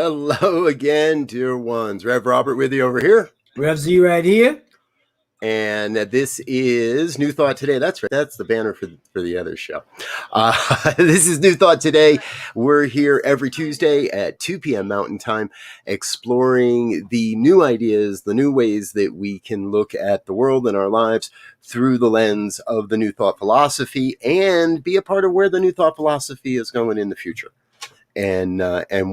Hello again, dear ones. Rev Robert with you over here. Rev Z right here. And this is New Thought Today. That's right. That's the banner for the other show. This is New Thought Today. We're here every Tuesday at 2 p.m. Mountain Time, exploring the new ideas, the new ways that we can look at the world and our lives through the lens of the New Thought philosophy and be a part of where the New Thought philosophy is going in the future and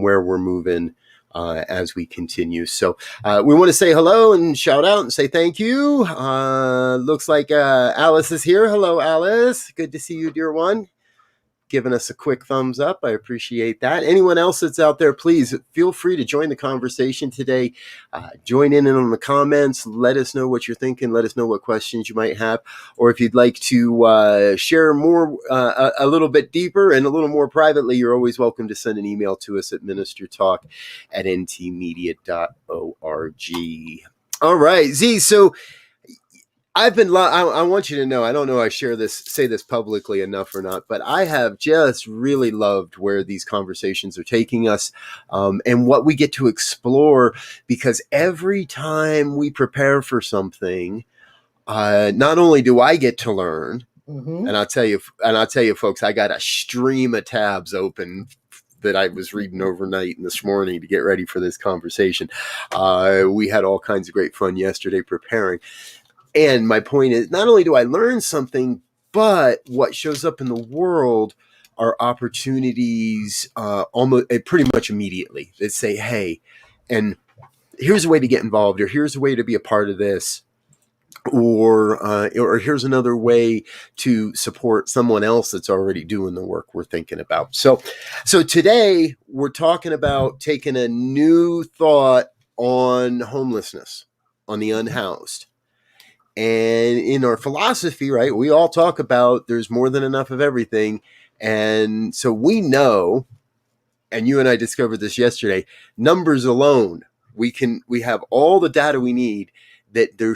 where we're moving as we continue. So we want to say hello and shout out and say thank you. Looks like Alice is here. Hello, Alice. Good to see you, dear one. Giving us a quick thumbs up. I appreciate that. Anyone else that's out there, please feel free to join the conversation today. Join in on the comments. Let us know what you're thinking. Let us know what questions you might have. Or if you'd like to share more, a little bit deeper and a little more privately, you're always welcome to send an email to us at ministertalk@ntmedia.org. All right, Z. So I want you to know, I don't know if I say this publicly enough or not, but I have just really loved where these conversations are taking us and what we get to explore, because every time we prepare for something, not only do I get to learn, and I'll tell you, folks, I got a stream of tabs open that I was reading overnight and this morning to get ready for this conversation. We had all kinds of great fun yesterday preparing. And my point is, not only do I learn something, but what shows up in the world are opportunities almost pretty much immediately that say, hey, and here's a way to get involved, or here's a way to be a part of this, or here's another way to support someone else that's already doing the work we're thinking about. So today we're talking about taking a new thought on homelessness, on the unhoused. And in our philosophy, right, we all talk about there's more than enough of everything. And so we know, and you and I discovered this yesterday, numbers alone, we have all the data we need that there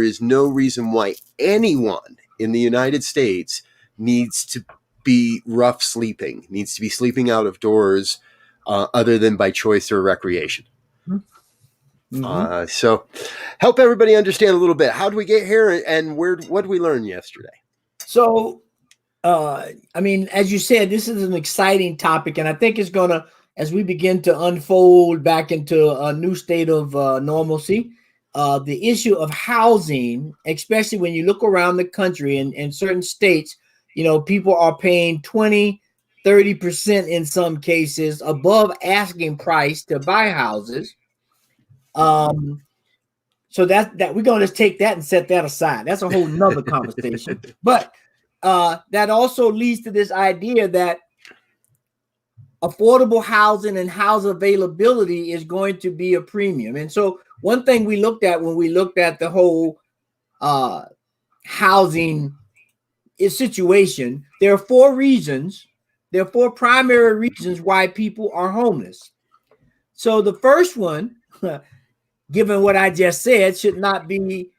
is no reason why anyone in the United States needs to be rough sleeping, needs to be sleeping out of doors other than by choice or recreation. So help everybody understand a little bit. How do we get here, and what did we learn yesterday? So, as you said, this is an exciting topic, and I think it's going to, as we begin to unfold back into a new state of normalcy, the issue of housing, especially when you look around the country and in certain states, people are paying 20-30% in some cases above asking price to buy houses. So that we're going to just take that and set that aside. That's a whole nother conversation. But that also leads to this idea that affordable housing and house availability is going to be a premium. And so one thing we looked at when we looked at the whole housing situation, there are four primary reasons why people are homeless. So the first one, given what I just said, should not be,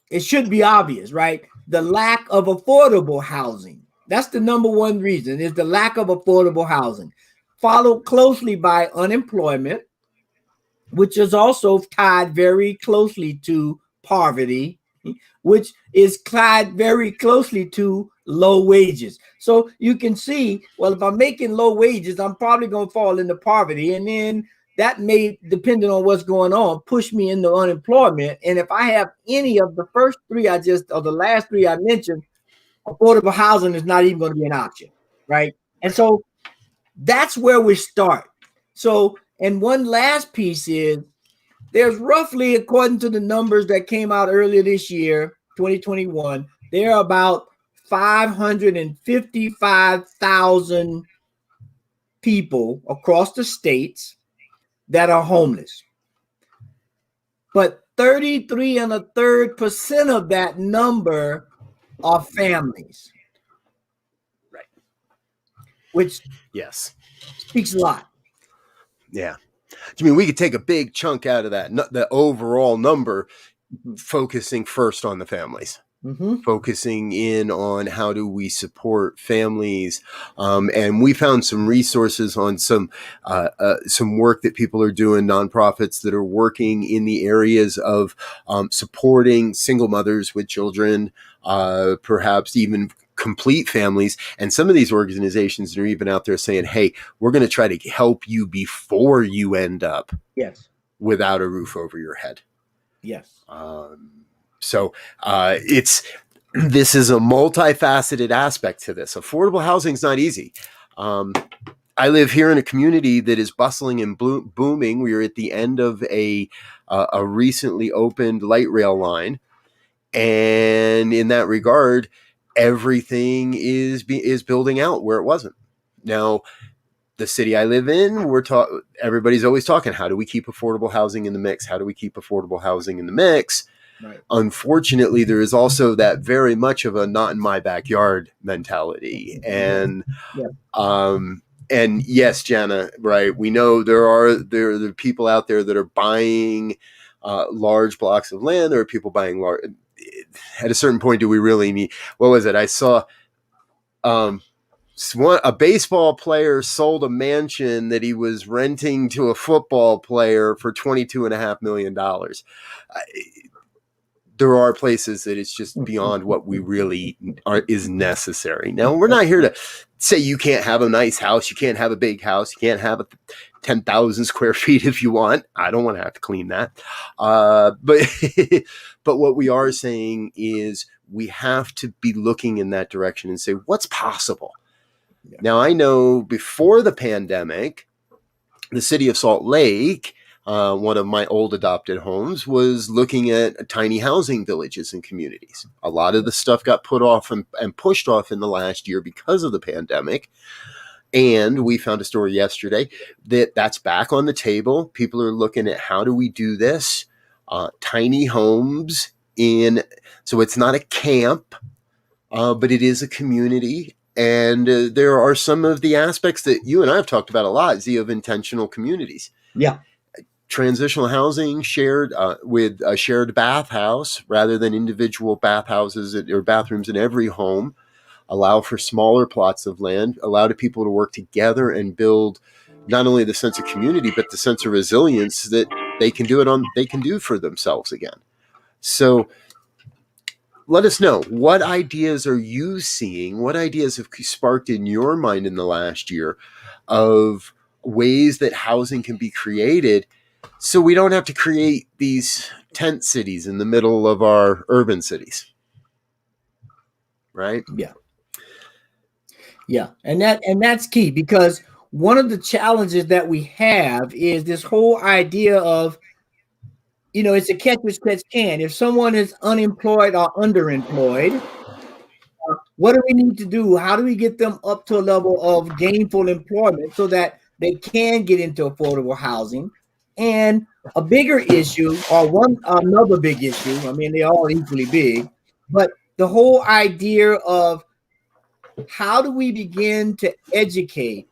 it should be obvious, right? The lack of affordable housing. That's the number one reason, is the lack of affordable housing, followed closely by unemployment, which is also tied very closely to poverty, which is tied very closely to low wages. So you can see, well, if I'm making low wages, I'm probably going to fall into poverty. And then that may, depending on what's going on, push me into unemployment. And if I have any of the first three or the last three I mentioned, affordable housing is not even going to be an option, right? And so that's where we start. So, and one last piece is, there's roughly, according to the numbers that came out earlier this year, 2021, there are about 555,000 people across the states that are homeless. But 33 1/3% of that number are families. Right. Which, yes, speaks a lot. Yeah. I mean, we could take a big chunk out of that, the overall number, focusing first on the families. focusing in on how do we support families. And we found some resources on some work that people are doing, nonprofits that are working in the areas of supporting single mothers with children, perhaps even complete families. And some of these organizations are even out there saying, hey, we're going to try to help you before you end up without a roof over your head. So this is a multifaceted aspect to this. Affordable housing is not easy. I live here in a community that is bustling and booming. We are at the end of a recently opened light rail line. And in that regard, everything is building out where it wasn't. Now, the city I live in, everybody's always talking, how do we keep affordable housing in the mix? How do we keep affordable housing in the mix? Right. Unfortunately, there is also that very much of a not in my backyard mentality. And and yes, Jana, right, we know there are people out there that are buying large blocks of land. There are people buying large. At a certain point, do we really need? What was it? I saw a baseball player sold a mansion that he was renting to a football player for $22.5 million. There are places that it's just beyond what we really is necessary. Now, we're not here to say you can't have a nice house, you can't have a big house, you can't have 10,000 square feet if you want. I don't want to have to clean that. But what we are saying is we have to be looking in that direction and say, what's possible? Yeah. Now, I know before the pandemic, the city of Salt Lake, one of my old adopted homes, was looking at tiny housing villages and communities. A lot of the stuff got put off and pushed off in the last year because of the pandemic. And we found a story yesterday that's back on the table. People are looking at how do we do this? Tiny homes so it's not a camp, but it is a community. And there are some of the aspects that you and I have talked about a lot, Z, of intentional communities. Yeah. Transitional housing shared with a shared bathhouse rather than individual bathhouses or bathrooms in every home. Allow for smaller plots of land, allow people to work together and build not only the sense of community, but the sense of resilience that they can do for themselves again. So let us know, what ideas are you seeing? What ideas have sparked in your mind in the last year of ways that housing can be created so we don't have to create these tent cities in the middle of our urban cities? Right? Yeah. Yeah. And that's key, because one of the challenges that we have is this whole idea of, it's a catch as catch can. If someone is unemployed or underemployed, what do we need to do? How do we get them up to a level of gainful employment so that they can get into affordable housing? And a bigger issue, or another big issue, I mean, they're all equally big, but the whole idea of how do we begin to educate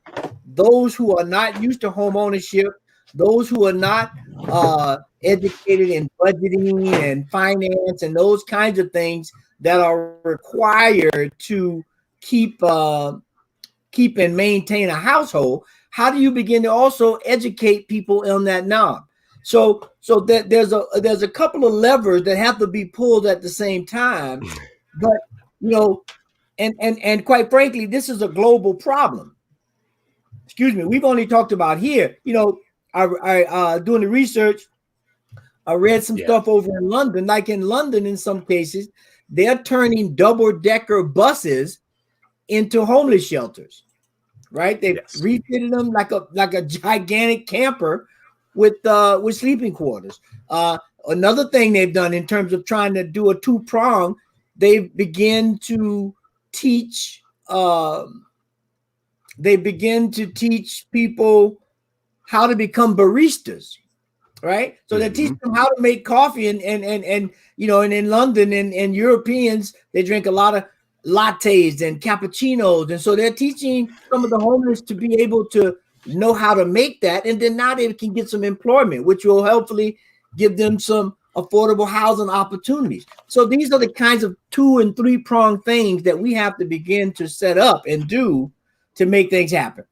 those who are not used to home ownership, those who are not educated in budgeting and finance and those kinds of things that are required to keep and maintain a household? How do you begin to also educate people on that knob? So that there's a couple of levers that have to be pulled at the same time, but and quite frankly, this is a global problem. Excuse me, we've only talked about here. I doing the research, I read some stuff over in London. Like in London, in some cases, they're turning double-decker buses into homeless shelters. Right? They've refitted them like a gigantic camper with sleeping quarters. Another thing they've done in terms of trying to do a two-prong, they begin to teach people how to become baristas, right? So they teach them how to make coffee, and in London and Europeans, they drink a lot of lattes and cappuccinos, and so they're teaching some of the homeless to be able to know how to make that, and then now they can get some employment, which will hopefully give them some affordable housing opportunities. So these are the kinds of 2 and 3 pronged things that we have to begin to set up and do to make things happen.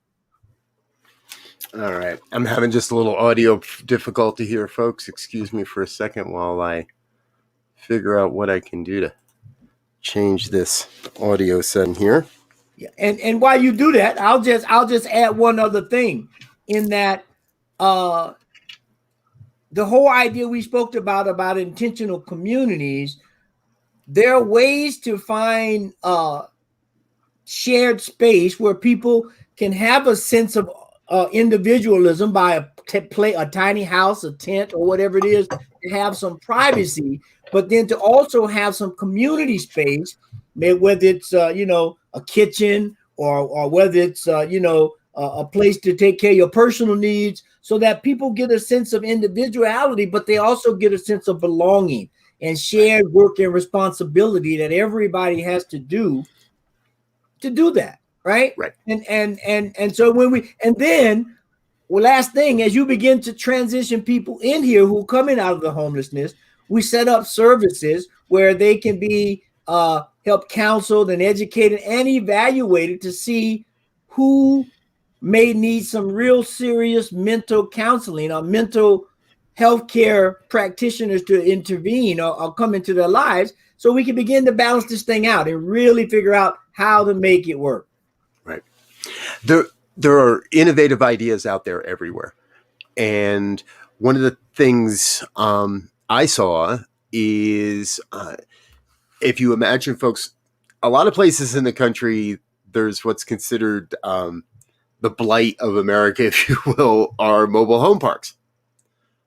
All right. I'm having just a little audio difficulty here, folks. Excuse me for a second while I figure out what I can do to change this audio setting here. Yeah. And while you do that, I'll just add one other thing in that the whole idea we spoke about intentional communities, there are ways to find shared space where people can have a sense of individualism by a tiny house, a tent, or whatever it is, to have some privacy, but then to also have some community space, whether it's a kitchen or whether it's a place to take care of your personal needs, so that people get a sense of individuality, but they also get a sense of belonging and shared work and responsibility that everybody has to do that, right? Right. And so last thing, as you begin to transition people in here who are coming out of the homelessness, we set up services where they can be helped counseled and educated and evaluated to see who may need some real serious mental counseling or mental health care practitioners to intervene or come into their lives, so we can begin to balance this thing out and really figure out how to make it work. Right. There are innovative ideas out there everywhere. And one of the things I saw is if you imagine, folks, a lot of places in the country, there's what's considered the blight of America, if you will, are mobile home parks.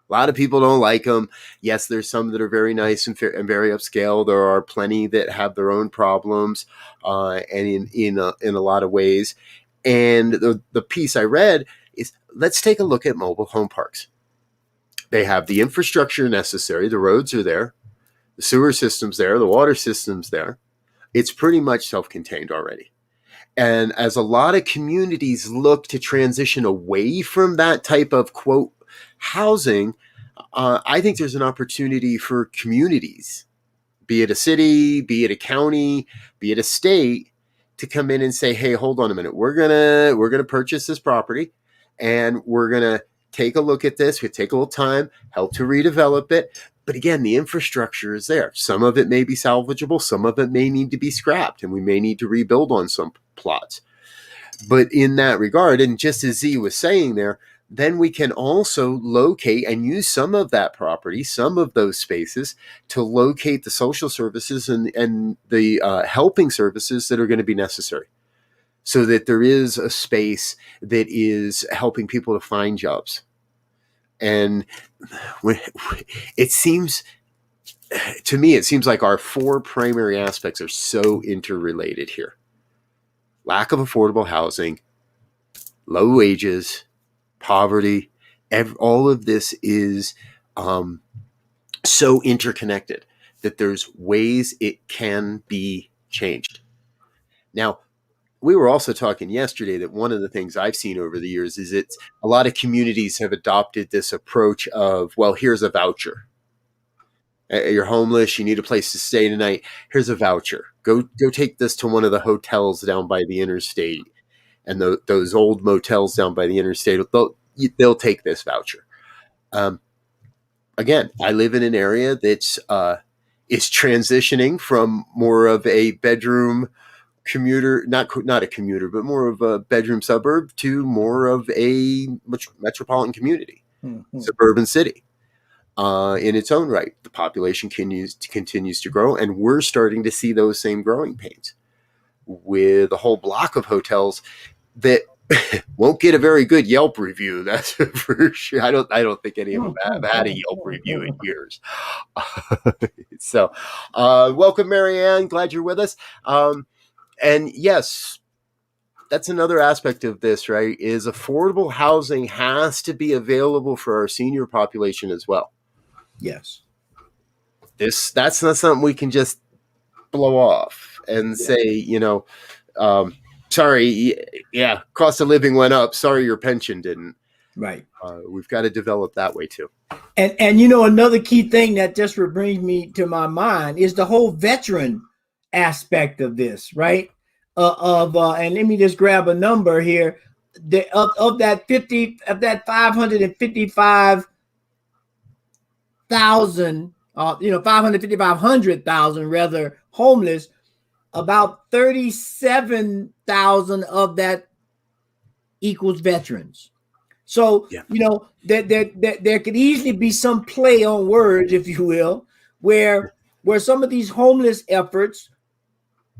A lot of people don't like them. Yes, there's some that are very nice and very upscale. There are plenty that have their own problems, and in a lot of ways. And the piece I read is, let's take a look at mobile home parks. They have the infrastructure necessary. The roads are there. The sewer system's there. The water system's there. It's pretty much self-contained already. And as a lot of communities look to transition away from that type of, quote, housing, I think there's an opportunity for communities, be it a city, be it a county, be it a state, to come in and say, hey, hold on a minute. We're gonna purchase this property, and we're gonna take a look at this. We take a little time, help to redevelop it. But again, the infrastructure is there. Some of it may be salvageable. Some of it may need to be scrapped, and we may need to rebuild on some plots. But in that regard, and just as Z was saying there, then we can also locate and use some of that property, some of those spaces, to locate the social services and the helping services that are going to be necessary, so that there is a space that is helping people to find jobs. And it seems, to me, it seems like our 4 primary aspects are so interrelated here. Lack of affordable housing, low wages, poverty, all of this is so interconnected that there's ways it can be changed. Now, we were also talking yesterday that one of the things I've seen over the years is it's a lot of communities have adopted this approach of, well, here's a voucher. You're homeless, you need a place to stay tonight. Here's a voucher. Go take this to one of the hotels down by the interstate, and those old motels down by the interstate. They'll take this voucher. Again, I live in an area that's is transitioning from more of a bedroom commuter, not a commuter, but more of a bedroom suburb, to more of a metropolitan community, suburban city. In its own right, the population continues to grow, and we're starting to see those same growing pains with a whole block of hotels that won't get a very good Yelp review. That's for sure. I don't think any of them have had a Yelp review in years. So, welcome, Marianne. Glad you're with us. And yes, that's another aspect of this, right? Is affordable housing has to be available for our senior population as well. Yes. That's not something we can just blow off and say, sorry, yeah, cost of living went up. Sorry, your pension didn't. Right. We've got to develop that way too. And you know, another key thing that just brings me to my mind is the whole veteran aspect of this, right? And let me just grab a number here. Of that 555,000, 500,000 rather, homeless, about 37,000 of that equals veterans. So, Yeah. there could easily be some play on words, if you will, where some of these homeless efforts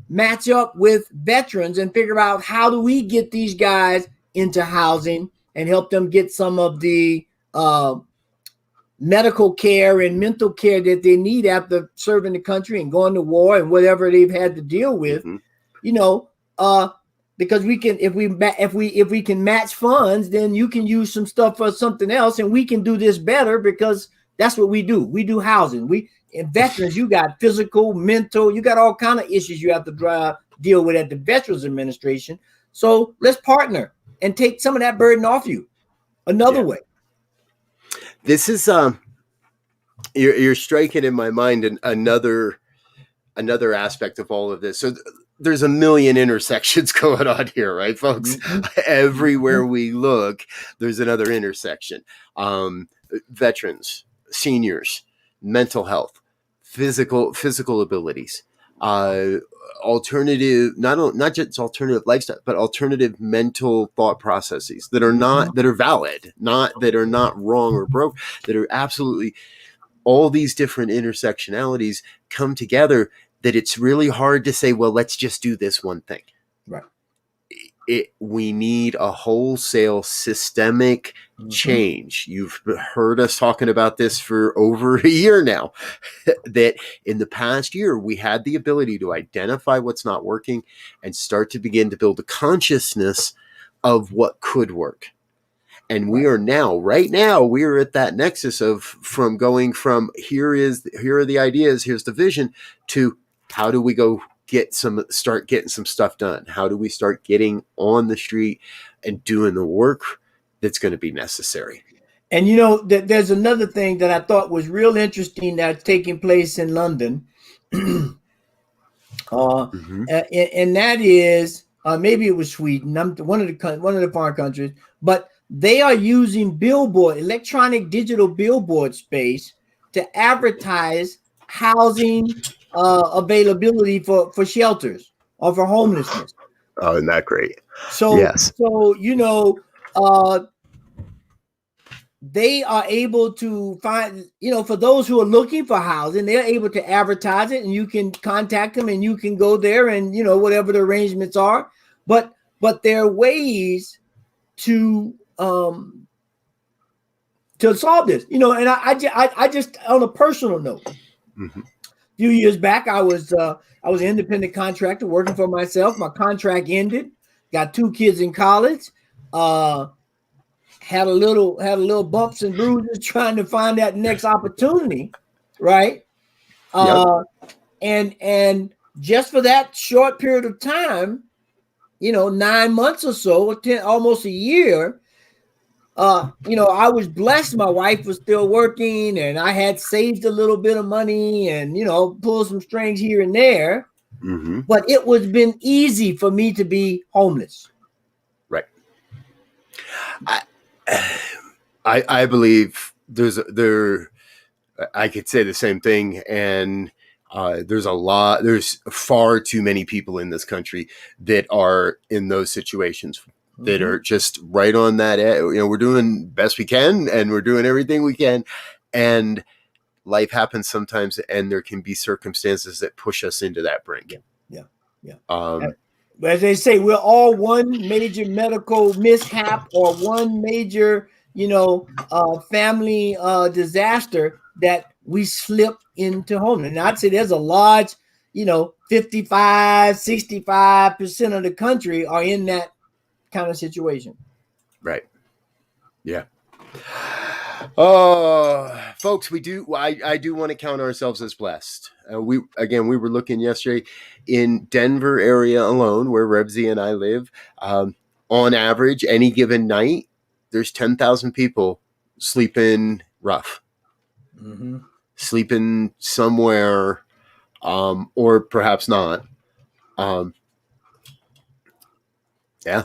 match up with veterans and figure out how do we get these guys into housing and help them get some of the medical care and mental care that they need after serving the country and going to war and whatever they've had to deal with. Mm-hmm. You know, because we can, if we can match funds, then you can use some stuff for something else, and we can do this better because that's what we do. We do housing. And veterans, you got physical, mental, you got all kind of issues you have to deal with at the Veterans Administration. So let's partner and take some of that burden off you. Another way. This is you're striking in my mind another aspect of all of this. So there's a million intersections going on here, right, folks? Mm-hmm. Everywhere we look, there's another intersection. Veterans, seniors, mental health, physical abilities, alternative, not just alternative lifestyle, but alternative mental thought processes that are valid, that are not wrong or broke, that are absolutely, all these different intersectionalities come together, that it's really hard to say, well, let's just do this one thing. Right. We need a wholesale systemic change. You've heard us talking about this for over a year now, that in the past year, we had the ability to identify what's not working and start to begin to build a consciousness of what could work. And we are right now, we are at that nexus of going from here are the ideas, here's the vision, to how do we go start getting some stuff done? How do we start getting on the street and doing the work that's going to be necessary? And there's another thing that I thought was real interesting that's taking place in London. And that is, maybe it was Sweden, one of the foreign countries, but they are using electronic digital billboard space to advertise housing availability for shelters or for homelessness. Oh, isn't that great? So, yes. So, they are able to find, for those who are looking for housing, they're able to advertise it, and you can contact them and you can go there and, whatever the arrangements are. But there are ways to solve this, and I just, on a personal note, a few years back, I was an independent contractor working for myself. My contract ended, got 2 kids in college, had a little bumps and bruises trying to find that next opportunity, right? And just for that short period of time, 9 months or so, almost a year, I was blessed. My wife was still working, and I had saved a little bit of money, and pulled some strings here and there. But it was been easy for me to be homeless. Right. I believe I could say the same thing, and there's far too many people in this country that are in those situations, that are just right on that edge. We're doing best we can, and we're doing everything we can, and life happens sometimes, and there can be circumstances that push us into that brink. Yeah. As they say, we're all one major medical mishap or one major, family disaster that we slip into home. And I'd say there's a large, 55-65% of the country are in that kind of situation. Right. Yeah. Oh, folks, I do want to count ourselves as blessed. We were looking yesterday in Denver area alone, where Rebsy and I live. On average, any given night, there's 10,000 people sleeping rough. sleeping somewhere, or perhaps not. Yeah,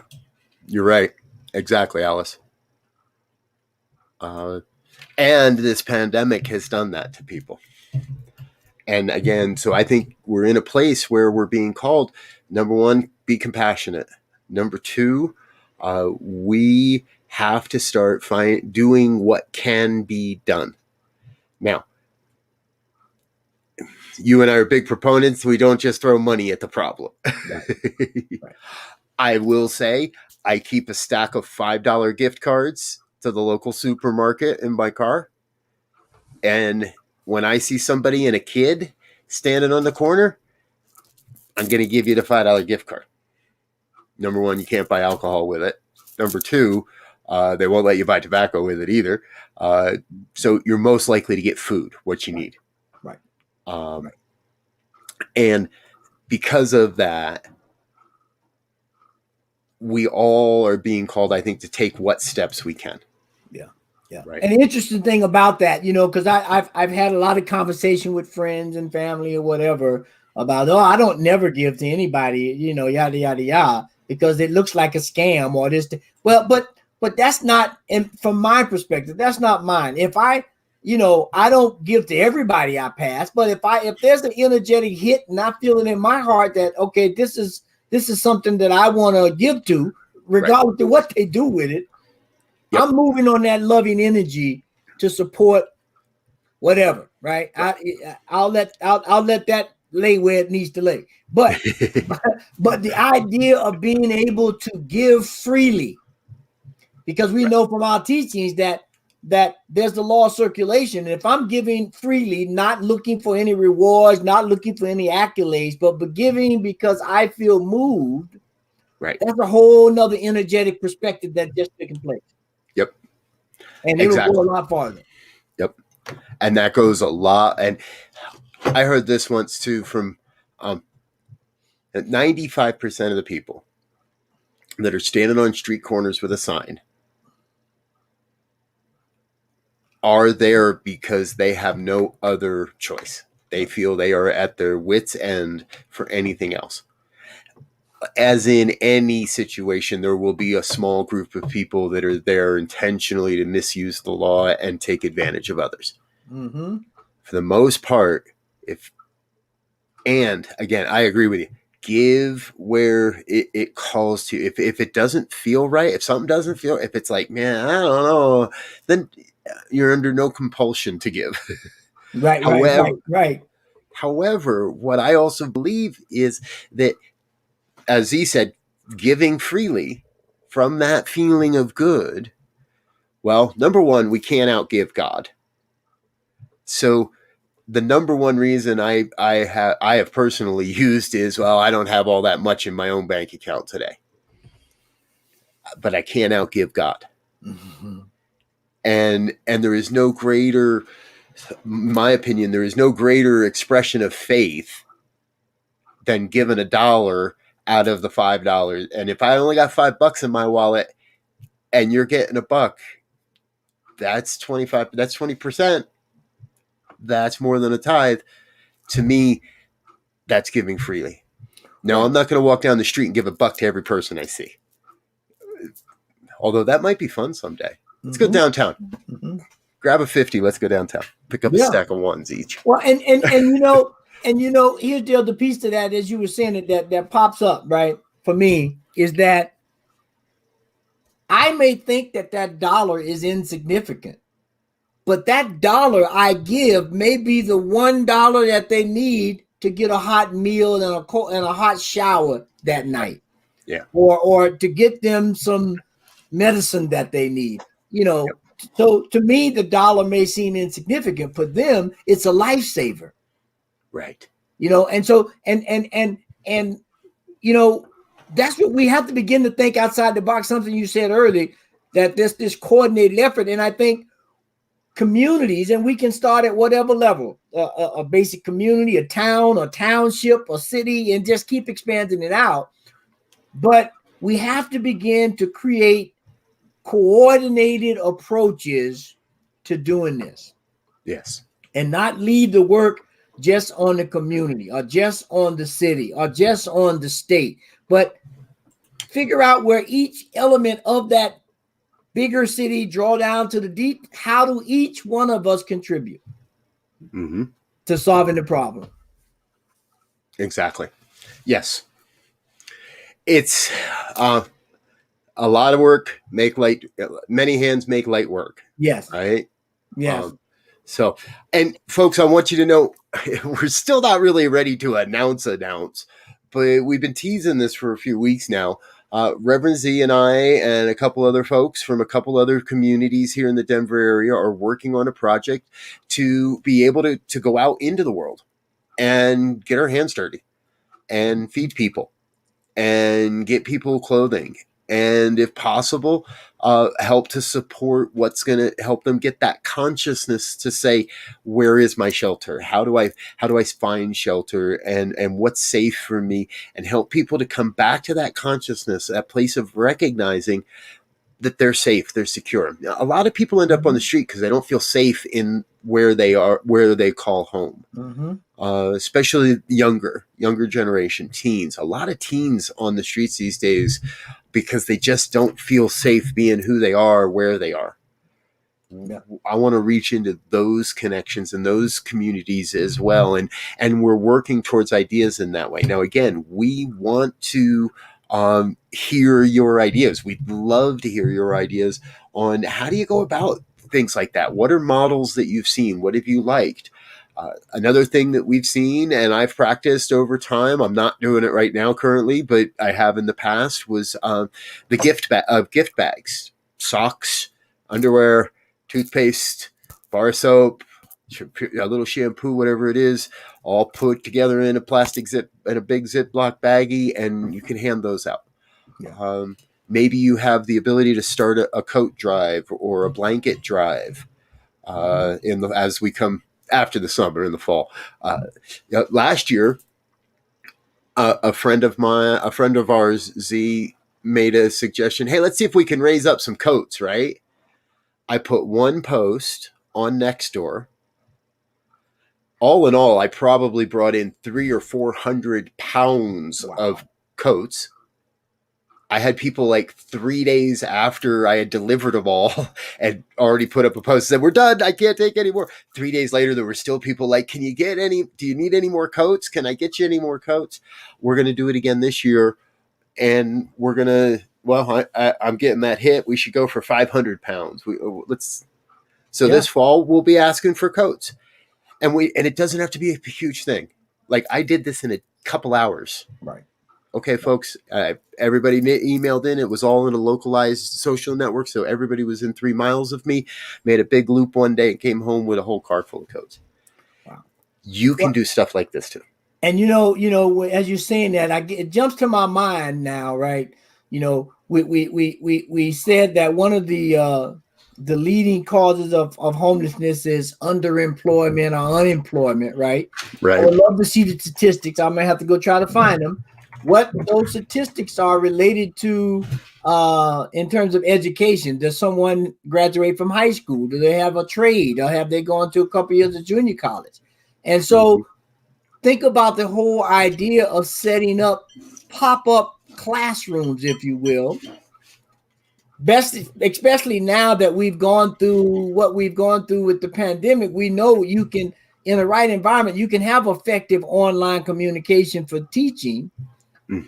you're right. Exactly, Alice. And this pandemic has done that to people. And again, so I think we're in a place where we're being called, number one, be compassionate. Number two, we have to start doing what can be done. Now, you and I are big proponents. We don't just throw money at the problem. Right. I will say I keep a stack of $5 gift cards to the local supermarket in my car. And when I see somebody and a kid standing on the corner, I'm going to give you the $5 gift card. Number one, you can't buy alcohol with it. Number two, they won't let you buy tobacco with it either. So you're most likely to get food, what you need. Right. Right. And because of that, we all are being called, I think, to take what steps we can. Yeah. Yeah. Right. And the interesting thing about that, because I've had a lot of conversation with friends and family or whatever about, I don't never give to anybody, yada, yada, yada, because it looks like a scam or this. Well, but that's not, and from my perspective, that's not mine. If I don't give to everybody I pass, but if there's an energetic hit and I feel it in my heart that, okay, this is something that I want to give to, regardless of what they do with it. Yep. I'm moving on that loving energy to support whatever, right? I'll let that lay where it needs to lay. But but the idea of being able to give freely, because we know from our teachings that there's the law of circulation. And if I'm giving freely, not looking for any rewards, not looking for any accolades, but giving because I feel moved, right? That's a whole nother energetic perspective that just taking place. Yep. And it'll go a lot farther. Yep. And that goes a lot. And I heard this once too from 95% of the people that are standing on street corners with a sign are there because they have no other choice. They feel they are at their wits' end for anything else. As in any situation, there will be a small group of people that are there intentionally to misuse the law and take advantage of others. Mm-hmm. For the most part, and again, I agree with you, give where it calls to. If it doesn't feel right, if something doesn't feel, if it's like, man, I don't know, then you're under no compulsion to give. Right. However, what I also believe is that, as Z said, giving freely from that feeling of good. Well, number one, we can't outgive God. So the number one reason I have personally used is, well, I don't have all that much in my own bank account today, but I can't outgive God. Mm-hmm. And there is no greater, in my opinion, there is no greater expression of faith than giving $1 out of the $5. And if I only got $5 in my wallet and you're getting $1, that's 25, that's 20%. That's more than a tithe. To me, that's giving freely. No, I'm not going to walk down the street and give $1 to every person I see. Although that might be fun someday. Let's go downtown. Mm-hmm. Grab a 50. Let's go downtown. Pick up a stack of ones each. Well, and here's the other piece to that, as you were saying, that pops up, right, for me, is that I may think that dollar is insignificant, but that dollar I give may be the $1 that they need to get a hot meal and a hot shower that night. Yeah. Or to get them some medicine that they need. Yep. So to me, the dollar may seem insignificant. For them, it's a lifesaver. Right. And so and that's what we have to begin to think outside the box. Something you said earlier, that there's this coordinated effort. And I think communities, and we can start at whatever level, a basic community, a town, a township, a city, and just keep expanding it out. But we have to begin to create coordinated approaches to doing this. Yes. and not leave the work just on the community or just on the city or just on the state, but figure out where each element of that bigger city draw down to the deep. How do each one of us contribute to solving the problem? Exactly. Yes. It's a lot of work, many hands make light work. Yes. Right. Yes. So, and folks, I want you to know, we're still not really ready to announce, but we've been teasing this for a few weeks now. Reverend Z and I and a couple other folks from a couple other communities here in the Denver area are working on a project to be able to go out into the world and get our hands dirty and feed people and get people clothing, and if possible, help to support what's going to help them get that consciousness to say, where is my shelter? How do I find shelter, and what's safe for me, and help people to come back to that consciousness, that place of recognizing that they're safe, they're secure. Now, a lot of people end up on the street because they don't feel safe in where they are, where they call home. Especially younger generation, teens. A lot of teens on the streets these days because they just don't feel safe being who they are, where they are. Yeah. I want to reach into those connections and those communities as well, and we're working towards ideas in that way. Now, again, we want to hear your ideas. We'd love to hear your ideas on how do you go about things like that. What are models that you've seen? What have you liked? Another thing that we've seen and I've practiced over time, I'm not doing it right now currently, but I have in the past, was the gift bags, socks, underwear, toothpaste, bar soap, a little shampoo, whatever it is, all put together in a big Ziploc baggie, and you can hand those out. Yeah. Maybe you have the ability to start a coat drive or a blanket drive as we come after the summer, in the fall. Last year, a friend of ours, Z, made a suggestion. Hey, let's see if we can raise up some coats, right? I put one post on Nextdoor. All in all, I probably brought in 300 or 400 pounds of coats. I had people like 3 days after I had delivered them all and already put up a post and said, we're done. I can't take any more. 3 days later, there were still people like, do you need any more coats? Can I get you any more coats? We're going to do it again this year. And we're going to, I'm getting that hit. We should go for 500 pounds. This fall we'll be asking for coats, and it doesn't have to be a huge thing. Like, I did this in a couple hours. Right. Okay, folks, everybody emailed in. It was all in a localized social network, so everybody was in 3 miles of me. Made a big loop one day and came home with a whole car full of coats. Wow. You can do stuff like this too. And as you're saying that, it jumps to my mind now, right? We said that one of the leading causes of homelessness is underemployment or unemployment, right? Right. I would love to see the statistics. I may have to go try to find them. What those statistics are related to in terms of education. Does someone graduate from high school? Do they have a trade? Or have they gone to a couple years of junior college? And so think about the whole idea of setting up pop-up classrooms, if you will. Especially now that we've gone through what we've gone through with the pandemic, we know you can, in the right environment, you can have effective online communication for teaching.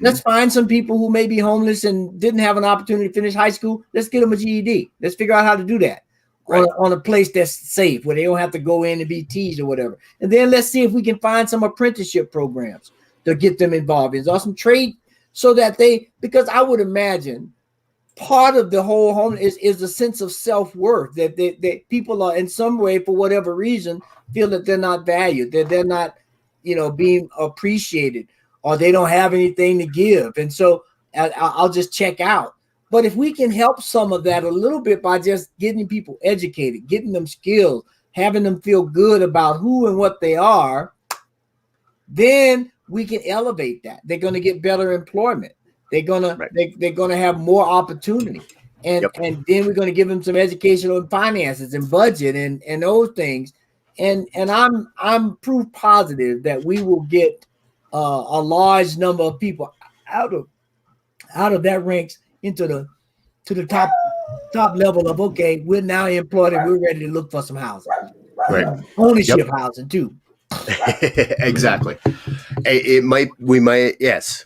Let's find some people who may be homeless and didn't have an opportunity to finish high school. Let's get them a GED. Let's figure out how to do that on a place that's safe, where they don't have to go in and be teased or whatever. And then let's see if we can find some apprenticeship programs to get them involved in, or some trade, so that because I would imagine part of the whole home is a sense of self-worth, that people are in some way, for whatever reason, feel that they're not valued, that they're not, being appreciated, or they don't have anything to give. And so I'll just check out. But if we can help some of that a little bit by just getting people educated, getting them skills, having them feel good about who and what they are, then we can elevate that. They're going to get better employment. They're gonna have more opportunity, and then we're going to give them some education on finances and budget and those things, and I'm proof positive that we will get a large number of people out of that ranks into the top level of, okay, we're now employed and we're ready to look for some housing, Right. ownership Yep. housing too. Exactly. We might, yes.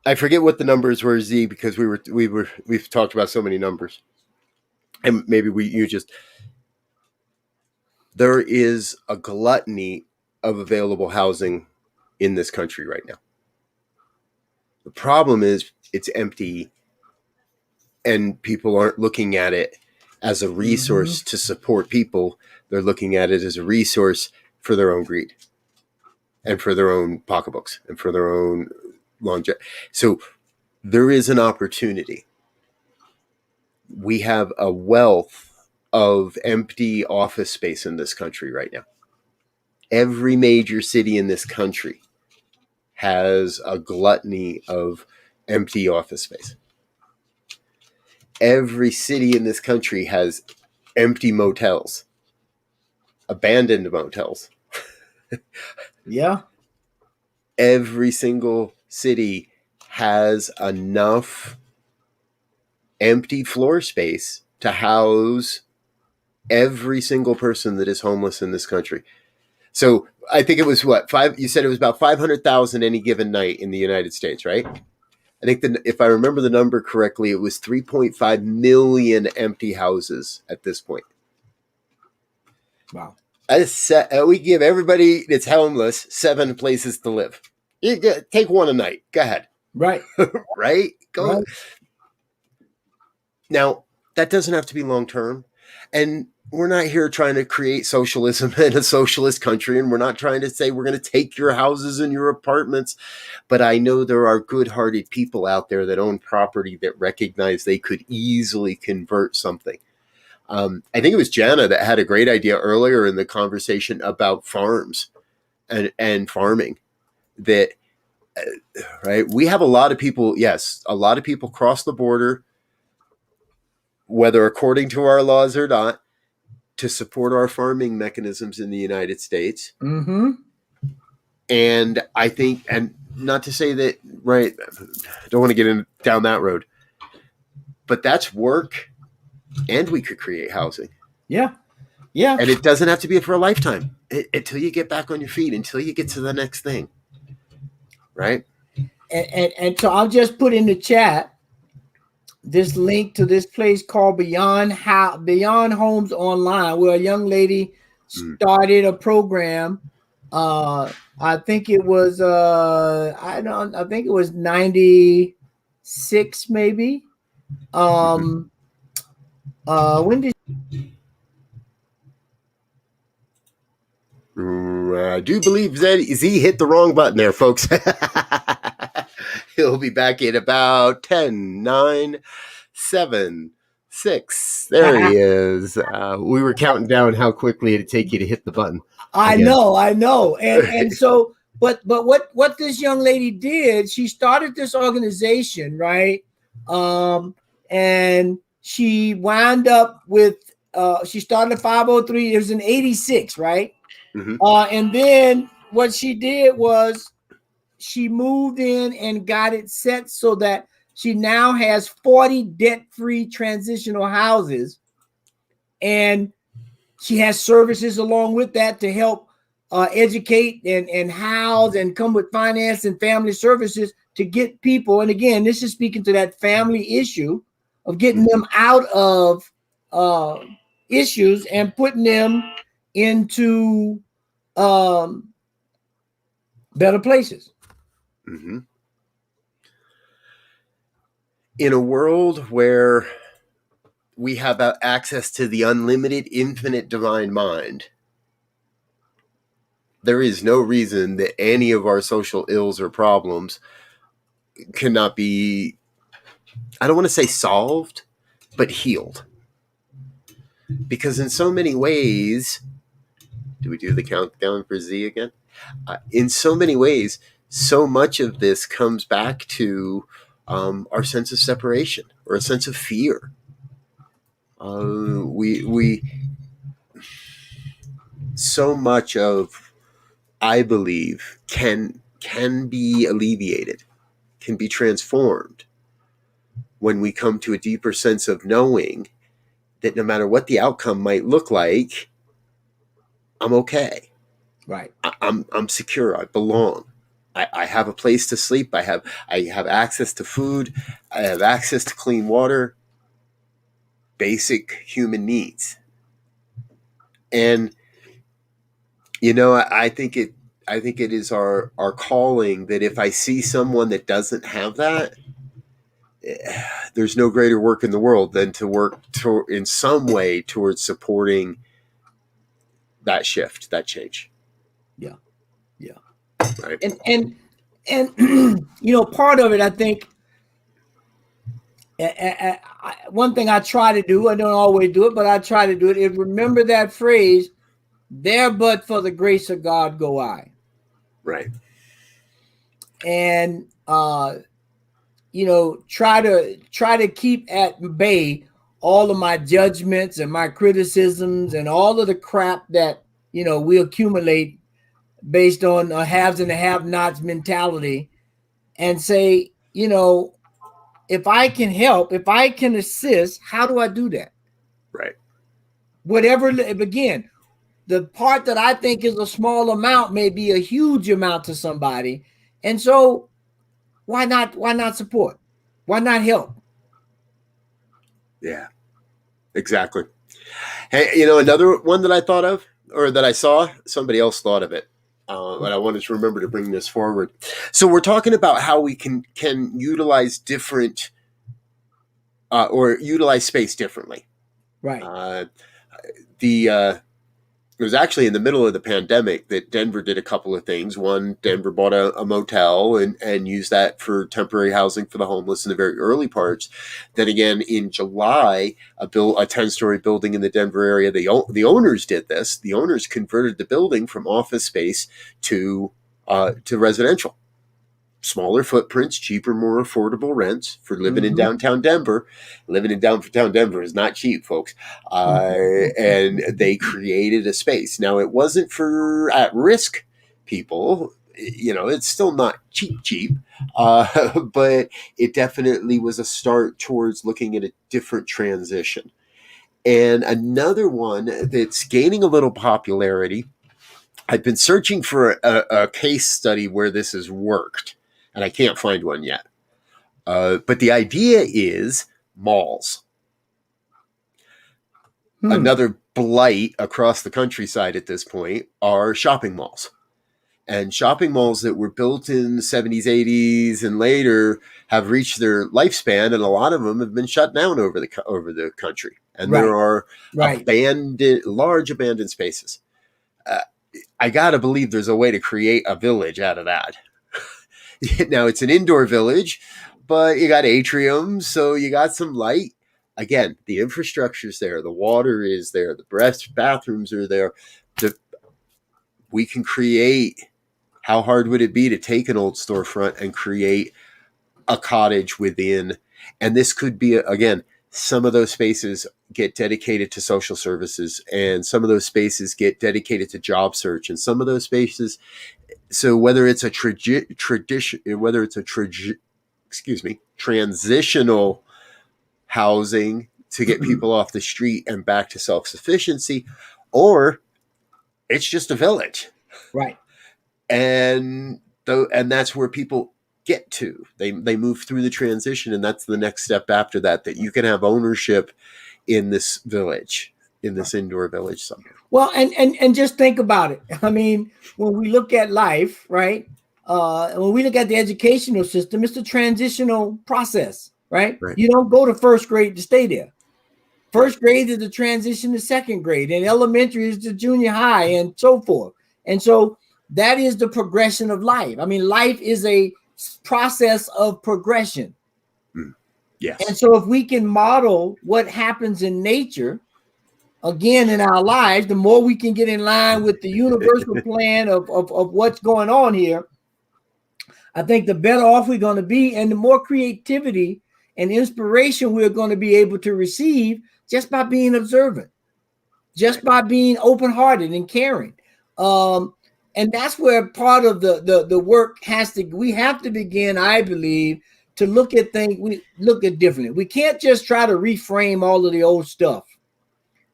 I forget what the numbers were, Z, because we've talked about so many numbers, and maybe there is a gluttony of available housing in this country right now. The problem is it's empty, and people aren't looking at it as a resource to support people. They're looking at it as a resource for their own greed and for their own pocketbooks and for their own longevity. So there is an opportunity. We have a wealth of empty office space in this country right now. Every major city in this country has a gluttony of empty office space. Every city in this country has empty motels, abandoned motels. Yeah. Every single city has enough empty floor space to house every single person that is homeless in this country. So I think it was you said it was about 500,000 any given night in the United States, right? I think if I remember the number correctly, it was 3.5 million empty houses at this point. Wow. We give everybody that's homeless 7 places to live. Take one a night. Go ahead. Right. Right? Go. Right. Now, that doesn't have to be long term. And we're not here trying to create socialism in a socialist country. And we're not trying to say we're going to take your houses and your apartments. But I know there are good-hearted people out there that own property that recognize they could easily convert something. I think it was Jana that had a great idea earlier in the conversation about farms and farming. That, right? We have a lot of people, yes, a lot of people cross the border, whether according to our laws or not, to support our farming mechanisms in the United States. Mm-hmm. And I think, and not to say that, right, I don't want to get down that road, but that's work, and we could create housing. Yeah. Yeah. And it doesn't have to be for a lifetime until you get back on your feet, until you get to the next thing. Right? And so I'll just put in the chat this link to this place called Beyond Homes Online, where a young lady started a program. I think it was I think it was 96 maybe. When did I do believe Z hit the wrong button there, folks. He'll be back in about 10, 9, 7, 6. There he is. We were counting down how quickly it'd take you to hit the button. I know. And so, but what this young lady did, she started this organization, right? And she wound up with, she started a 503. It was in 86, right? Mm-hmm. And then what she did was she moved in and got it set so that she now has 40 debt-free transitional houses, and she has services along with that to help educate and house and come with finance and family services to get people. And again, this is speaking to that family issue of getting them out of issues and putting them into better places. Mm-hmm. In a world where we have access to the unlimited, infinite divine mind, there is no reason that any of our social ills or problems cannot be, I don't want to say solved, but healed. Because in so many ways, do we do the countdown for Z again? In so many ways, so much of this comes back to our sense of separation or a sense of fear. We so much of, I believe, can be alleviated, can be transformed when we come to a deeper sense of knowing that no matter what the outcome might look like, I'm okay. Right. I'm secure. I belong. I have a place to sleep. I have access to food. I have access to clean water. Basic human needs. And I think it is our calling that if I see someone that doesn't have that, there's no greater work in the world than to work in some way towards supporting that shift, that change. Yeah. Yeah. Right. And part of it, I think, one thing I try to do, I don't always do it, but I try to do it, is remember that phrase, there but for the grace of God go I. Right. And try to keep at bay all of my judgments and my criticisms and all of the crap that we accumulate based on a haves and a have-nots mentality, and say, if I can help, if I can assist, how do I do that? Right. Whatever, again, the part that I think is a small amount may be a huge amount to somebody. And so why not support? Why not help? Yeah, exactly. Hey, another one that I thought of, or that I saw, somebody else thought of it. But I wanted to remember to bring this forward. So we're talking about how we can utilize different or utilize space differently. Right. It was actually in the middle of the pandemic that Denver did a couple of things. One, Denver bought a motel and used that for temporary housing for the homeless in the very early parts. Then again, in July, a 10-story building in the Denver area, the owners did this. The owners converted the building from office space to residential. Smaller footprints, cheaper, more affordable rents for living in downtown Denver. Living in downtown Denver is not cheap, folks. And they created a space. Now, it wasn't for at-risk people. It's still not cheap. But it definitely was a start towards looking at a different transition. And another one that's gaining a little popularity, I've been searching for a case study where this has worked, and I can't find one yet. But the idea is malls. Another blight across the countryside at this point are shopping malls. And shopping malls that were built in the 70s, 80s, and later have reached their lifespan, and a lot of them have been shut down over the country. And there are large abandoned spaces. I got to believe there's a way to create a village out of that. Now, it's an indoor village, but you got atriums, so you got some light. Again, the infrastructure's there. The water is there. The bathrooms are there. We can create. How hard would it be to take an old storefront and create a cottage within? And this could be, again, some of those spaces get dedicated to social services, and some of those spaces get dedicated to job search, and some of those spaces. So whether it's a transitional housing to get people off the street and back to self-sufficiency, or it's just a village. Right. And that's where people get to. They move through the transition, and that's the next step after that you can have ownership in this village, in this indoor village somewhere. Well, and just think about it. I mean, when we look at life, right? When we look at the educational system, it's a transitional process, right? You don't go to first grade to stay there. First grade is the transition to second grade, and elementary is to junior high, and so forth. And so that is the progression of life. I mean, life is a process of progression. Yes. And so if we can model what happens in nature, again, in our lives, the more we can get in line with the universal plan of what's going on here, I think the better off we're going to be, and the more creativity and inspiration we're going to be able to receive just by being observant, just by being open-hearted and caring. And that's where part of the work we have to begin, I believe, to look at things, we look at differently. We can't just try to reframe all of the old stuff,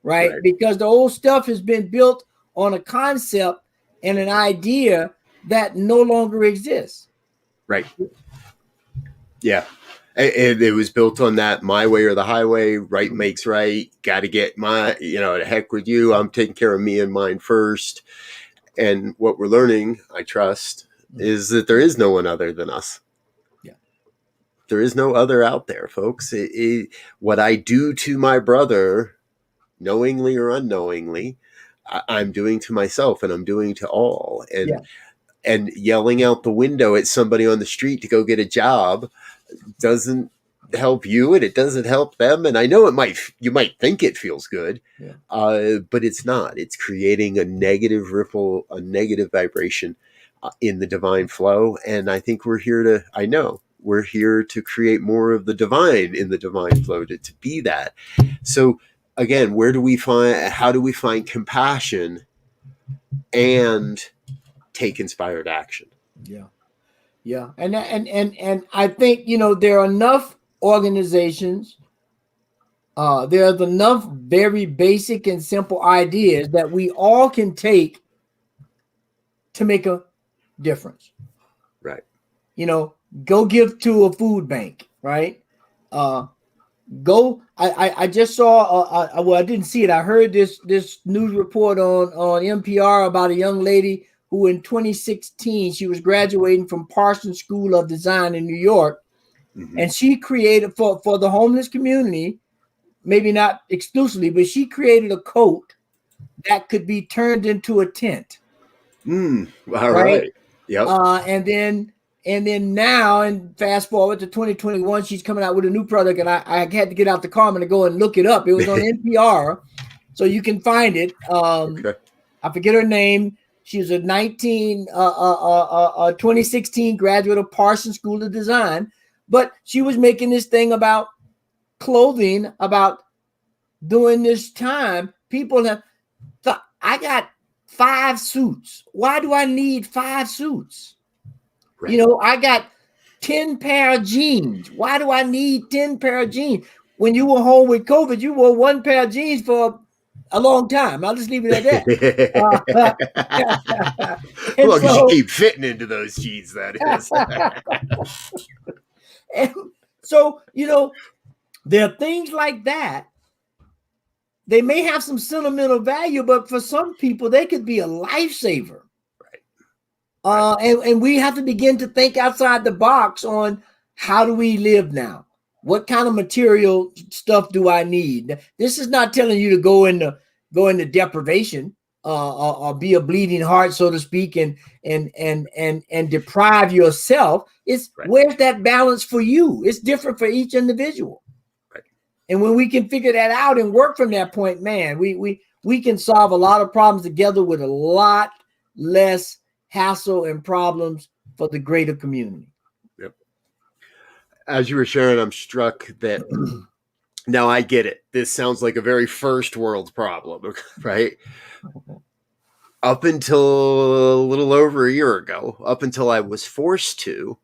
right? Because the old stuff has been built on a concept and an idea that no longer exists. Right. Yeah. It was built on that my way or the highway, right makes right. Got to get my, the heck with you. I'm taking care of me and mine first. And what we're learning, I trust, is that there is no one other than us. Yeah. There is no other out there, folks. What I do to my brother, knowingly or unknowingly, I'm doing to myself, and I'm doing to all. And yelling out the window at somebody on the street to go get a job doesn't help you, and it doesn't help them. And I know you might think it feels good, but it's not. It's creating a negative ripple, a negative vibration in the divine flow. And I think we're here to create more of the divine in the divine flow, to be that. So again, how do we find compassion and take inspired action? Yeah. And I think, there are enough organizations, there's enough very basic and simple ideas that we all can take to make a difference. Right. Go give to a food bank, right? I just saw, I didn't see it. I heard this news report on NPR about a young lady who in 2016, she was graduating from Parsons School of Design in New York. Mm-hmm. And she created for the homeless community, maybe not exclusively, but she created a coat that could be turned into a tent. All right. Yep. And then now, and fast forward to 2021, she's coming out with a new product, and I had to get out the car and go and look it up. It was on NPR, so you can find it. Okay. I forget her name. She was a 2016 graduate of Parsons School of Design, but she was making this thing about clothing, about during this time, people have thought, I got 5 suits. Why do I need 5 suits? Right. I got 10 pair of jeans. Why do I need 10 pair of jeans? When you were home with COVID, you wore 1 pair of jeans for a long time. I'll just leave it at that. Well, because you keep fitting into those jeans, that is. And so, there are things like that. They may have some sentimental value, but for some people, they could be a lifesaver. Right. And we have to begin to think outside the box on how do we live now? What kind of material stuff do I need? This is not telling you to go into deprivation or be a bleeding heart, so to speak, and deprive yourself. It's right. Where's that balance for you? It's different for each individual. Right. And when we can figure that out and work from that point, man, we can solve a lot of problems together with a lot less hassle and problems for the greater community. Yep. As you were sharing, I'm struck that now I get it. This sounds like a very first world problem, right? Up until a little over a year ago, up until I was forced to,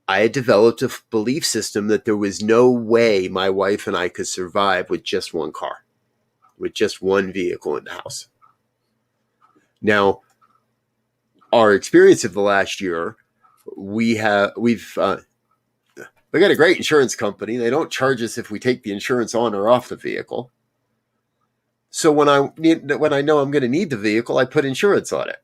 I had developed a belief system that there was no way my wife and I could survive with just one car, with just one vehicle in the house. Now, our experience of the last year, we got a great insurance company. They don't charge us if we take the insurance on or off the vehicle. So when I know I'm going to need the vehicle, I put insurance on it.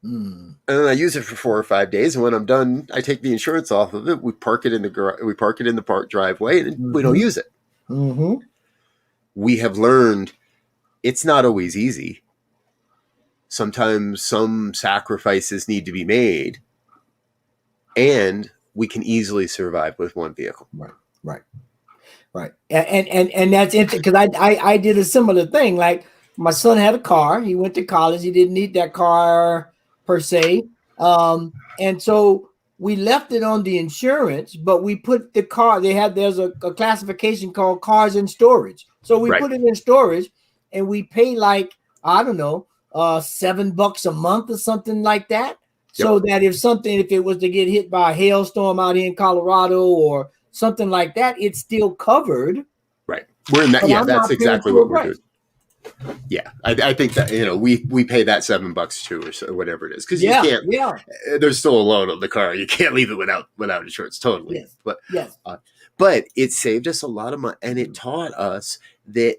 And then I use it for 4 or 5 days. And when I'm done, I take the insurance off of it. We park it in the park driveway, and we don't use it. Mm-hmm. We have learned it's not always easy. Sometimes some sacrifices need to be made, and we can easily survive with one vehicle. Right. And that's interesting, because I did a similar thing. Like, my son had a car. He went to college. He didn't need that car per se. And so we left it on the insurance, but we put the car, there's a classification called cars in storage. So we Right. put it in storage and we pay like, I don't know, $7 a month or something like that. So that if it was to get hit by a hailstorm out here in Colorado or something like that, it's still covered. Right. We're in that. Yeah, that's exactly what we're doing. Yeah, I think that, we pay that $7 too, or so, whatever it is, because you can't. Yeah, there's still a loan on the car. You can't leave it without insurance. Totally. Yes. But it saved us a lot of money, and it taught us that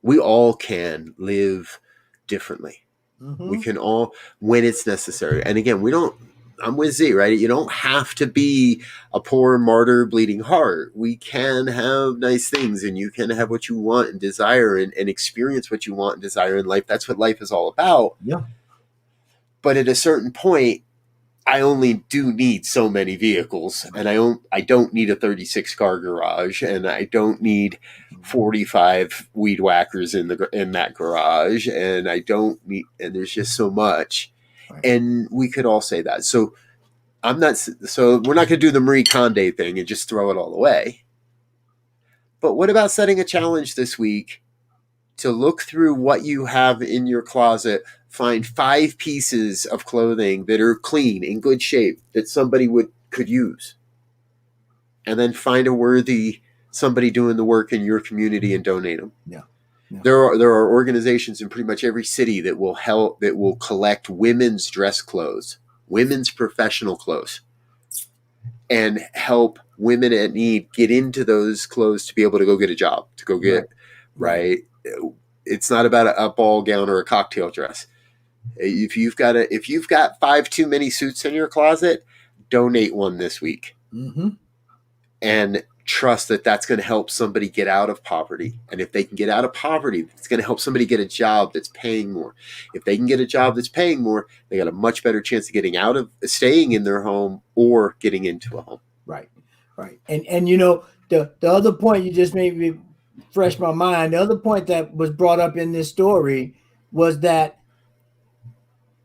we all can live differently. Mm-hmm. We can all, when it's necessary. And again, I'm with Z, right? You don't have to be a poor martyr bleeding heart. We can have nice things, and you can have what you want and desire and experience what you want and desire in life. That's what life is all about. Yeah. But at a certain point, I only do need so many vehicles, and I don't need a 36 car garage, and I don't need 45 weed whackers in that garage, and and there's just so much. Right. And we could all say that. So we're not going to do the Marie Kondo thing and just throw it all away. But what about setting a challenge this week to look through what you have in your closet, find 5 pieces of clothing that are clean, in good shape, that somebody could use, and then find a worthy somebody doing the work in your community and donate them. Yeah. Yeah. There are organizations in pretty much every city that will collect women's dress clothes, women's professional clothes, and help women at need get into those clothes to be able to go get a job, to go get right. It's not about a ball gown or a cocktail dress. If you've got 5 too many suits in your closet, donate one this week. Mm-hmm. And trust that that's going to help somebody get out of poverty. And if they can get out of poverty, it's going to help somebody get a job that's paying more. If they can get a job that's paying more, they got a much better chance of staying in their home or getting into a home. Right. And the other point you just made me fresh my mind. The other point that was brought up in this story was that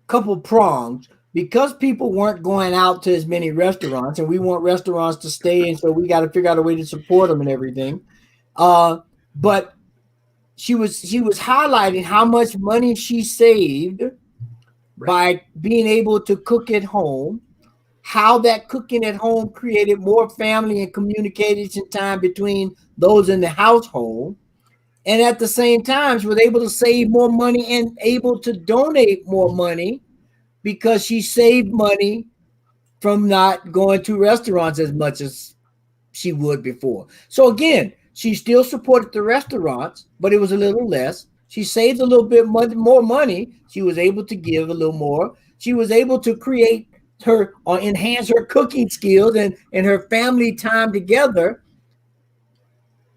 couple prongs. Because people weren't going out to as many restaurants, and we want restaurants to stay, and so we got to figure out a way to support them and everything. But she was highlighting how much money she saved by being able to cook at home, how that cooking at home created more family and communication time between those in the household. And at the same time, she was able to save more money and able to donate more money, because she saved money from not going to restaurants as much as she would before. So again, she still supported the restaurants, but it was a little less. She saved a little bit more money. She was able to give a little more. She was able to create enhance her cooking skills and her family time together.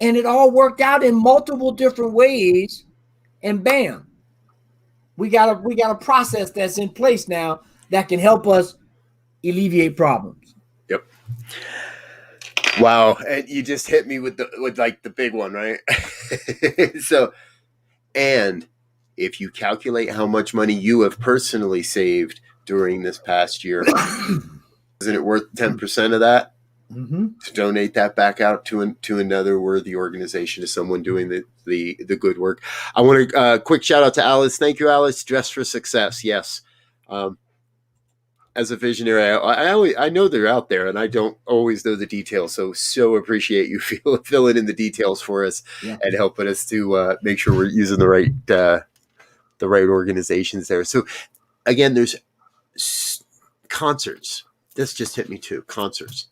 And it all worked out in multiple different ways. And bam. We got a process that's in place now that can help us alleviate problems. Yep. Wow, and you just hit me with the big one, right? So, and if you calculate how much money you have personally saved during this past year, isn't it worth 10% of that? Mm-hmm. To donate that back out to another worthy organization, to someone doing the good work. I want to quick shout out to Alice. Thank you, Alice. Dress for Success. Yes. As a visionary, I know they're out there, and I don't always know the details. So appreciate you filling in the details for us and helping us to make sure we're using the right organizations there. So again, there's concerts. This just hit me too. Concerts.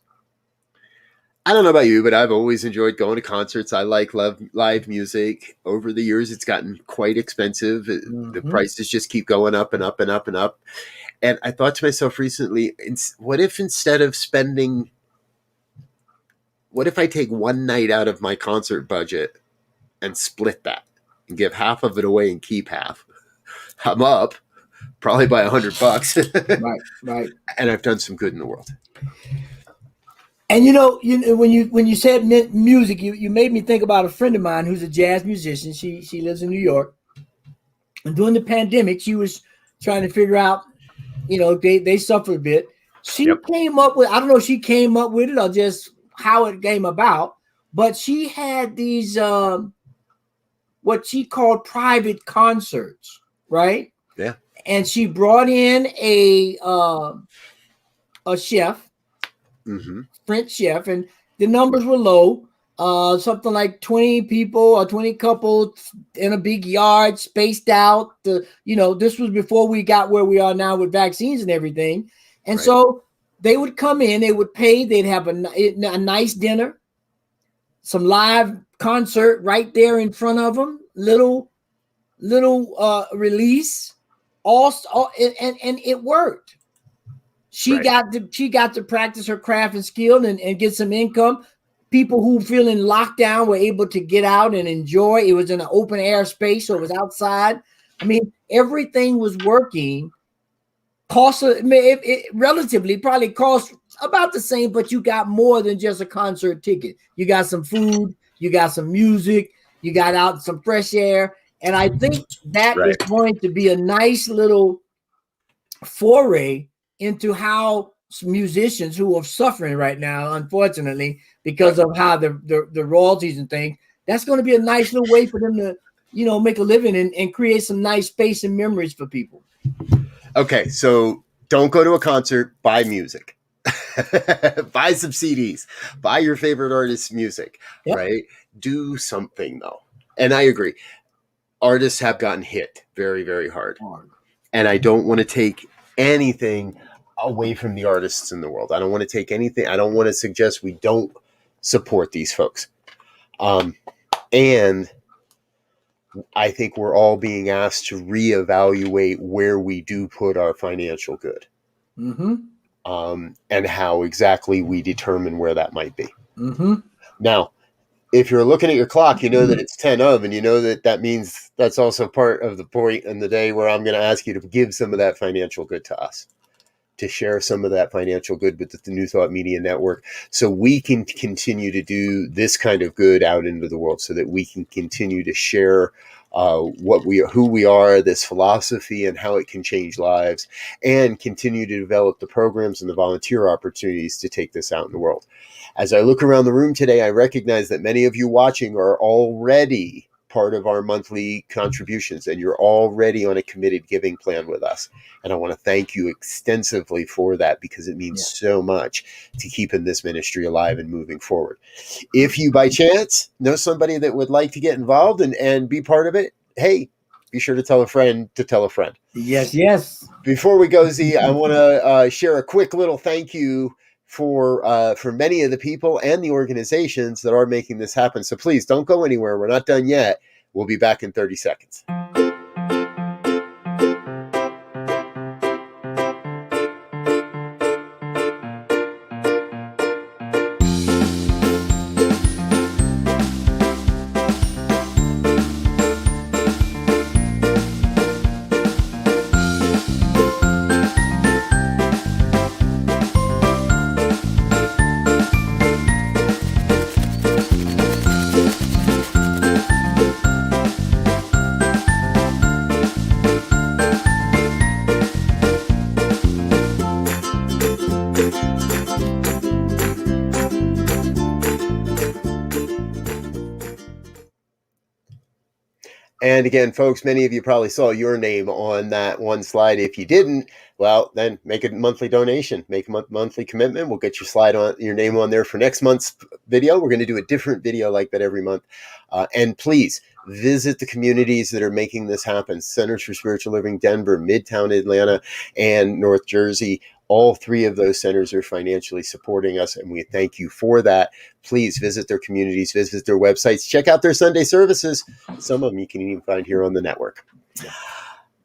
I don't know about you, but I've always enjoyed going to concerts. I like live music. Over the years, it's gotten quite expensive. Mm-hmm. The prices just keep going up and up and up and up. And I thought to myself recently, what if I take one night out of my concert budget and split that and give half of it away and keep half? I'm up probably by $100. Right. And I've done some good in the world. And when you said music, you made me think about a friend of mine who's a jazz musician. She lives in New York, and during the pandemic, she was trying to figure out you know, they suffered a bit. She Yep. came up with, I don't know if she came up with it or just how it came about, but she had these what she called private concerts, right? Yeah. And she brought in a chef, French chef, and the numbers were low. Something like 20 people or 20 couples in a big yard, spaced out. This was before we got where we are now with vaccines and everything. And Right. so they would come in, they would pay, they'd have a nice dinner, some live concert right there in front of them, little release, and it worked. She got to practice her craft and skill and get some income. People who feel in lockdown were able to get out and enjoy. It was in an open air space, so it was outside. I mean, everything was working. It relatively probably cost about the same, but you got more than just a concert ticket. You got some food, you got some music, you got out some fresh air. And I think that is going to be a nice little foray into how musicians who are suffering right now, unfortunately, because of how the royalties and things, that's going to be a nice little way for them to, make a living and create some nice space and memories for people. Okay, so don't go to a concert, buy music. Buy some CDs, buy your favorite artist's music, right? Do something though. And I agree. Artists have gotten hit very, very hard. And I don't want to take anything away from the artists in the world. I don't want to take anything. I don't want to suggest we don't support these folks. And I think we're all being asked to reevaluate where we do put our financial good. And how exactly we determine where that might be. Now, if you're looking at your clock, you know that it's 10 of, and you know that means that's also part of the point in the day where I'm going to ask you to give some of that financial good to us, to share some of that financial good with the New Thought Media Network, so we can continue to do this kind of good out into the world, so that we can continue to share who we are, this philosophy, and how it can change lives, and continue to develop the programs and the volunteer opportunities to take this out in the world. As I look around the room today, I recognize that many of you watching are already part of our monthly contributions, and you're already on a committed giving plan with us. And I want to thank you extensively for that, because it means so much to keeping this ministry alive and moving forward. If you by chance know somebody that would like to get involved and be part of it, hey, be sure to tell a friend to tell a friend. Yes. Before we go, Z, I want to share a quick little thank you for many of the people and the organizations that are making this happen. So please don't go anywhere. We're not done yet. We'll be back in 30 seconds. And again, folks, many of you probably saw your name on that one slide. If you didn't, well, then make a monthly donation, make a monthly commitment. We'll get your name on there for next month's video. We're going to do a different video like that every month. And please visit the communities that are making this happen. Centers for Spiritual Living, Denver, Midtown Atlanta, and North Jersey. All three of those centers are financially supporting us, and we thank you for that. Please visit their communities, visit their websites, check out their Sunday services. Some of them you can even find here on the network.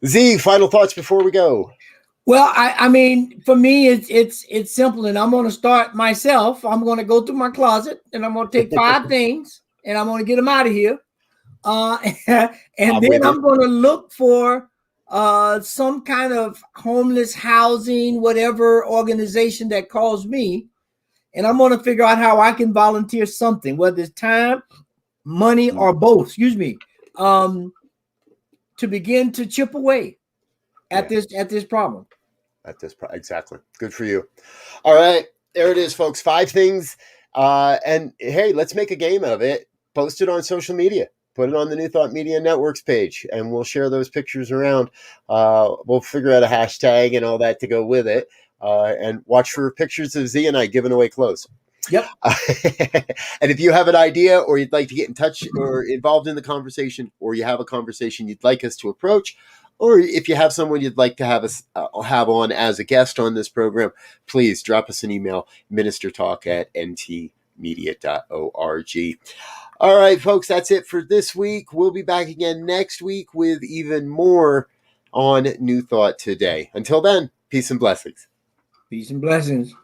Z, final thoughts before we go. Well, I mean, for me, it's simple, and I'm going to start myself. I'm going to go through my closet, and I'm going to take 5 things, and I'm going to get them out of here. And then I'm going to look for some kind of homeless housing, whatever organization that calls me, and I'm going to figure out how I can volunteer something, whether it's time, money, or both. To begin to chip away at this problem. at this point. Exactly. Good for you. All right. There it is, folks. 5 things. And hey, let's make a game of it. Post it on social media. Put it on the New Thought Media Networks page, and we'll share those pictures around. We'll figure out a hashtag and all that to go with it. And watch for pictures of Z and I giving away clothes. Yep. And if you have an idea, or you'd like to get in touch or involved in the conversation, or you have a conversation you'd like us to approach, or if you have someone you'd like to have us have on as a guest on this program, please drop us an email, ministertalk@ntmedia.org. All right, folks, that's it for this week. We'll be back again next week with even more on New Thought Today. Until then, peace and blessings. Peace and blessings.